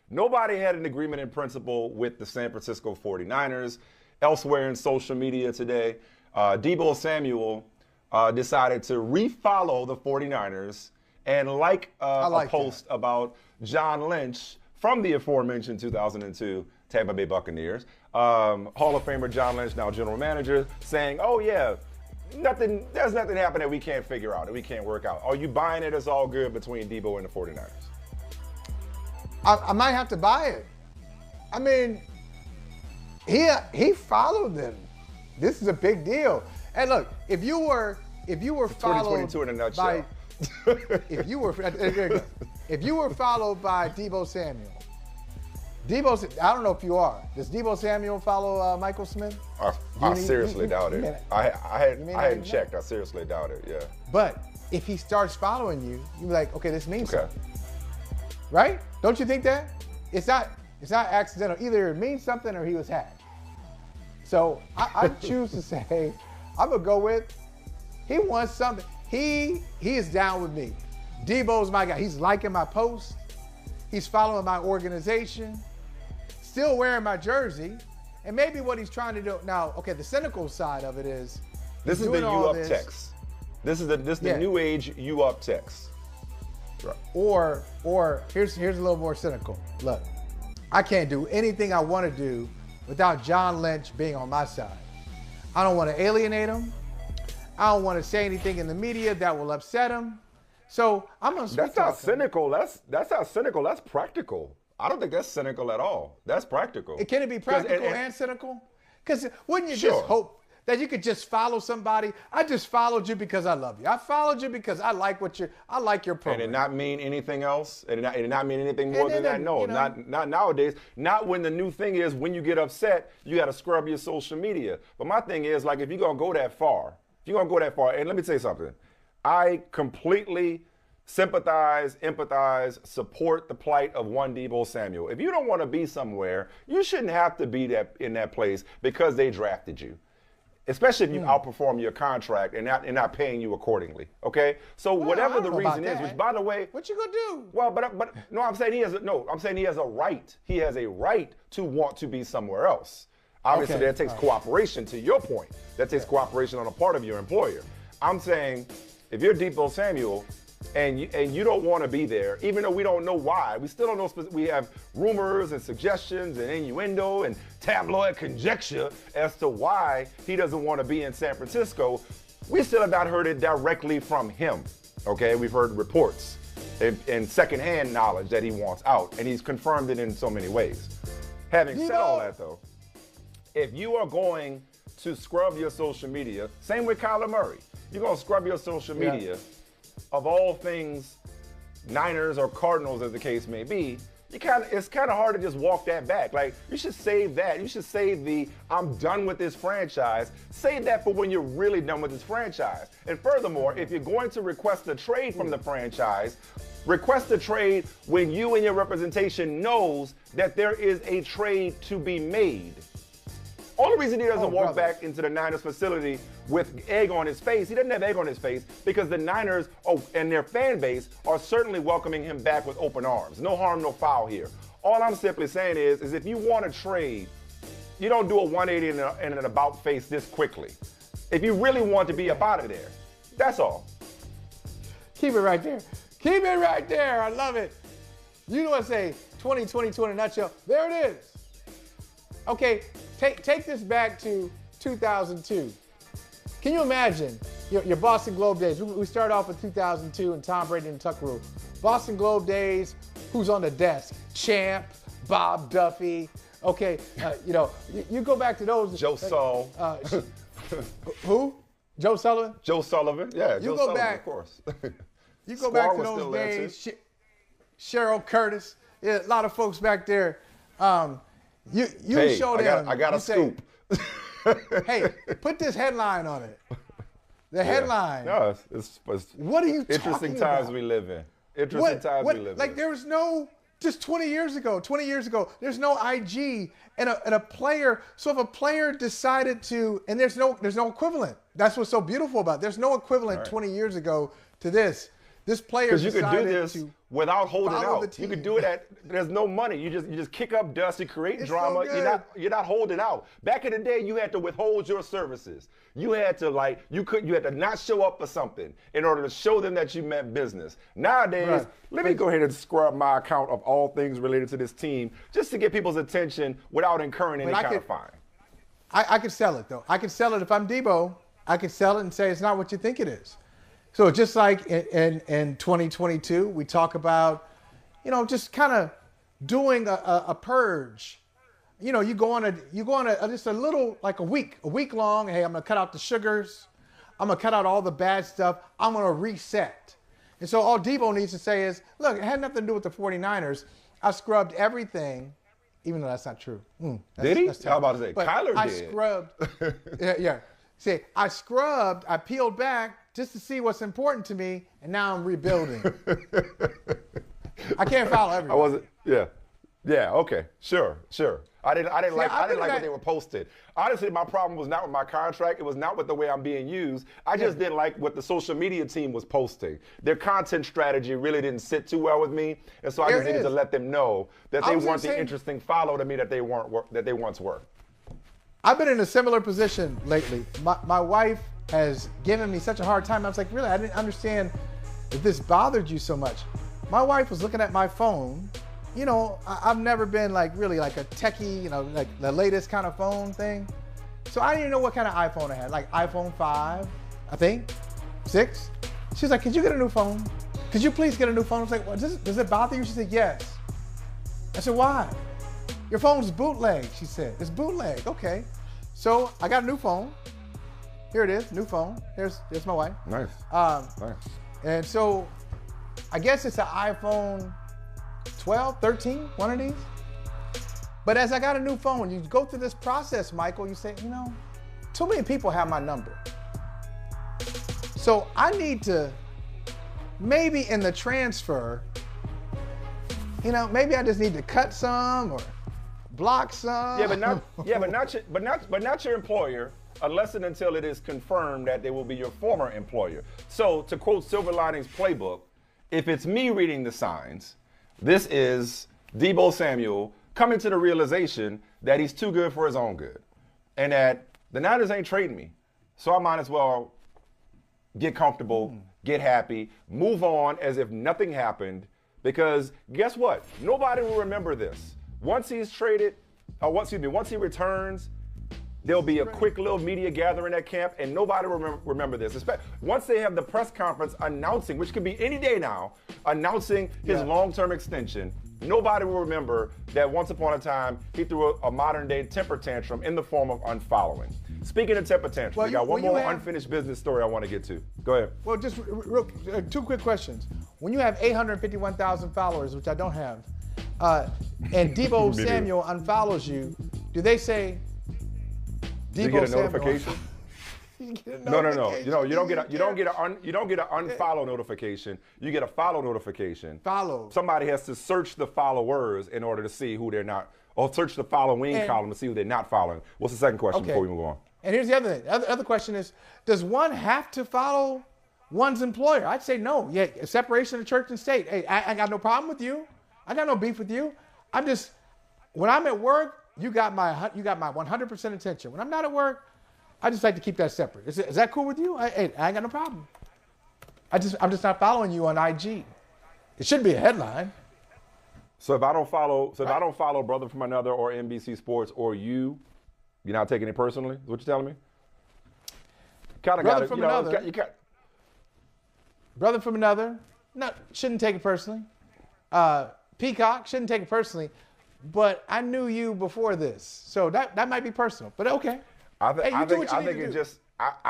Nobody had an agreement in principle with the San Francisco 49ers. Elsewhere in social media today, Deebo Samuel decided to refollow the 49ers and a post about John Lynch from the aforementioned 2002 Tampa Bay Buccaneers. Hall of Famer John Lynch, now general manager, saying, oh yeah, there's nothing happened that we can't figure out, that we can't work out. Are you buying it? It's all good between Deebo and the 49ers? I might have to buy it. I mean, he followed them. This is a big deal. And look, if you were followed 2022 in a nutshell. if you were followed by Deebo Samuel, I don't know if you are. Does Deebo Samuel follow Michael Smith? I seriously doubt it. I hadn't checked. I seriously doubt it. Yeah. But if he starts following you, you're like, okay, this means something, right? Don't you think that? It's not accidental. Either it means something or he was hacked. So I choose to say, I'm gonna go with he wants something. He is down with me. Deebo's my guy. He's liking my post. He's following my organization. Still wearing my jersey. And maybe what he's trying to do now. Okay, the cynical side of it is this is the you up text. This is the new age you up text. Right. Or here's a little more cynical. Look, I can't do anything I want to do without John Lynch being on my side. I don't want to alienate him. I don't want to say anything in the media that will upset him. So I'm gonna. That's not cynical. That's not cynical. That's practical. I don't think that's cynical at all. That's practical. Can it be practical and cynical? Because wouldn't you just hope that you could just follow somebody? I just followed you because I love you. I followed you because I like your program. And it not mean anything else? And it not mean anything more than that? No, not nowadays. Not when the new thing is when you get upset, you got to scrub your social media. But my thing is, like, if you're going to go that far, and let me tell you something. I completely sympathize, empathize, support the plight of one Deebo Samuel. If you don't want to be somewhere, you shouldn't have to be in that place because they drafted you. Especially if you outperform your contract and not paying you accordingly. Okay, so whatever the reason is, which by the way, what you gonna do? Well, but no, I'm saying he has a right. He has a right to want to be somewhere else. Obviously, that takes cooperation. To your point, that takes cooperation on the part of your employer. I'm saying, if you're Deebo Samuel and you don't want to be there, even though we don't know why, we still don't know. We have rumors and suggestions and innuendo and tabloid conjecture as to why he doesn't want to be in San Francisco. We still have not heard it directly from him. Okay, we've heard reports and secondhand knowledge that he wants out, and he's confirmed it in so many ways. Having said all that, though, if you are going to scrub your social media, same with Kyler Murray, you're going to scrub your social media of all things Niners or Cardinals, as the case may be. It's kind of hard to just walk that back. Like, you should save that. You should save the I'm done with this franchise. Save that for when you're really done with this franchise. And furthermore, if you're going to request a trade from the franchise, request a trade when you and your representation knows that there is a trade to be made. Only reason he doesn't walk back into the Niners facility with egg on his face, he doesn't have egg on his face, because the Niners and their fan base are certainly welcoming him back with open arms. No harm, no foul here. All I'm simply saying is if you want to trade, you don't do a 180 and an about face this quickly. If you really want to be up out of there, that's all. Keep it right there. Keep it right there. I love it. You know what I say, 2022 in a nutshell. There it is. Okay, take this back to 2002. Can you imagine your Boston Globe days? We start off with 2002 and Tom Brady and Tuck Rule. Boston Globe days, who's on the desk? Champ, Bob Duffy. Okay, you go back to those. Joe Saul. Who? Joe Sullivan? Joe Sullivan, yeah. Joe Sullivan, of course. You go back to those days. Cheryl Curtis. Yeah, a lot of folks back there. You show them. I got a scoop. Hey, put this headline on it. The headline. No, it's what are you talking interesting times about? we live in. Interesting times we live in. Like, there was no, just 20 years ago, there's no IG and a player. So if a player decided to, and there's no equivalent. That's what's so beautiful about it. There's no equivalent 20 years ago to this. This player because you could do decided this to without holding follow the out. You team. could do it there's no money. You just kick up dust, you create It's drama. so good. You're not holding out. Back in the day, you had to withhold your services. You had to you had to not show up for something in order to show them that you meant business. Nowadays, Right. let me go ahead and scrub my account of all things related to this team just to get people's attention without incurring any kind of fine. I could sell it though. I could sell it if I'm Deebo. I could sell it and say it's not what you think it is. So just like in 2022, we talk about, just kind of doing a purge. You go on just a little, like a week long. Hey, I'm gonna cut out the sugars. I'm gonna cut out all the bad stuff. I'm gonna reset. And so all Deebo needs to say is, look, it had nothing to do with the 49ers. I scrubbed everything, even though that's not true. Did he? How about to say, but Kyler I did. Scrubbed. yeah. See, I scrubbed, I peeled back just to see what's important to me, and now I'm rebuilding. I can't follow everything. I wasn't. Yeah. Okay. Sure. I didn't like what they were posted. Honestly, my problem was not with my contract. It was not with the way I'm being used. I just didn't like what the social media team was posting. Their content strategy really didn't sit too well with me, and so I just needed to let them know that they weren't the interesting follow to me that they once were. I've been in a similar position lately. My wife has given me such a hard time. I was like, really, I didn't understand that this bothered you so much. My wife was looking at my phone. I've never been really like a techie, like the latest kind of phone thing. So I didn't even know what kind of iPhone I had, like iPhone 5, I think, 6. She was like, could you get a new phone? Could you please get a new phone? I was like, well, does it bother you? She said, yes. I said, why? Your phone's bootleg, she said. It's bootleg, okay. So I got a new phone. Here it is, new phone. There's my wife. Nice. Nice. And so I guess it's an iPhone 12, 13, one of these. But as I got a new phone, you go through this process, Michael, you say, too many people have my number. So I need to, maybe in the transfer, maybe I just need to cut some or block some. But not your employer, unless and until it is confirmed that they will be your former employer. So to quote Silver Linings Playbook, if it's me reading the signs, this is Deebo Samuel coming to the realization that he's too good for his own good, and that the Niners ain't trading me, so I might as well get comfortable, get happy, move on as if nothing happened. Because guess what? Nobody will remember this. Once he's traded, once he returns, there'll be a quick little media gathering at camp, and nobody will remember this. Once they have the press conference announcing, which could be any day now, announcing his long-term extension, nobody will remember that once upon a time he threw a modern-day temper tantrum in the form of unfollowing. Speaking of temper tantrums, we got one more unfinished business story I want to get to. Go ahead. Well, just two quick questions. When you have 851,000 followers, which I don't have, and Deebo Samuel unfollows you, do they say Deebo you get a notification? No. You don't get an unfollow notification. You get a follow notification. Follow. Somebody has to search the followers in order to see who they're not, or search the following column to see who they're not following. What's the second question before we move on? And here's the other thing. The other question is, does one have to follow one's employer? I'd say no. Yeah, separation of church and state. Hey, I got no problem with you. I got no beef with you. When I'm at work, you got my 100% attention. When I'm not at work, I just like to keep that separate. Is that cool with you? I ain't got no problem. I'm just not following you on IG. It shouldn't be a headline. So if I don't follow Brother from Another or NBC Sports or you're not taking it personally? Is what you're telling me? Brother from Another, no, shouldn't take it personally. Peacock shouldn't take it personally. But I knew you before this, so that might be personal. But okay. I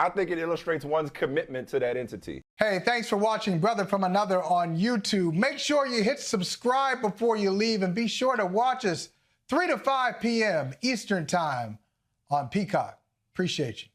think it illustrates one's commitment to that entity. Hey, thanks for watching Brother from Another on YouTube. Make sure you hit subscribe before you leave, and be sure to watch us 3 to 5 p.m. Eastern Time on Peacock. Appreciate you.